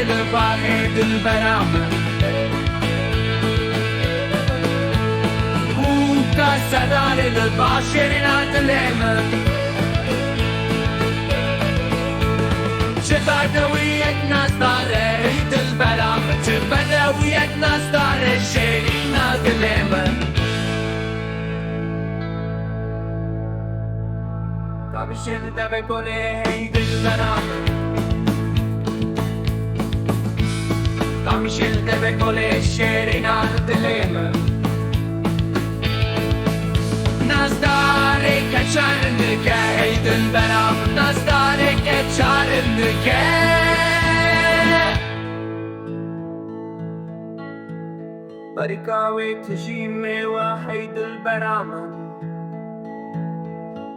الباهي دلبرامن كسدار الباشرين دلمن شبدوية ناس داره دلبرامن شبدوية ناس داره شيرين دلمن تابشين دبكولي دلبرامن تابشين دبكولي شيرين دلمن نزدارك چرنگه ای دلبرم نزدارک چرنگه برکاوی تجیمی وحی دلبرم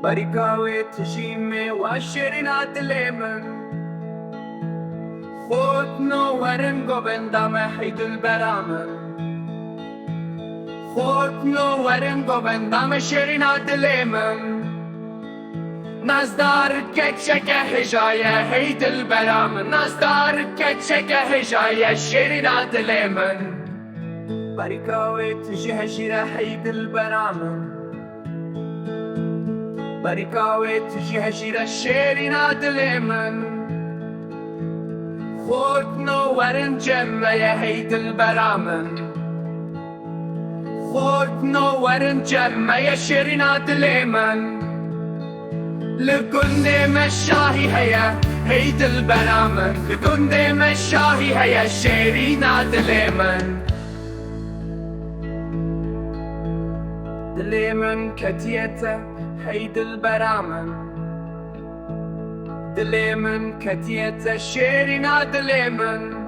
برکاوی تجیمی و شیرین دلمن خود نورن گوبندم ای دلبرم خود نورن گوبندم شیرین دلمن نزدار کچک هجایه هی دلبرم نزدار کچک هجایه شیرین دلمن برکاوی تجیه شیره هی دلبرم برکاوی تجیه شیره شیرین دلمن خود نورن جمعه هی دلبرم خود نورن جمعه شیرین دلمن لگند مشاهی هیا هی دلبرم لگند مشاهی هیا شیرین دلمن دلمن کتیته هی دلبرم دلمن کتیته شیرین دلمن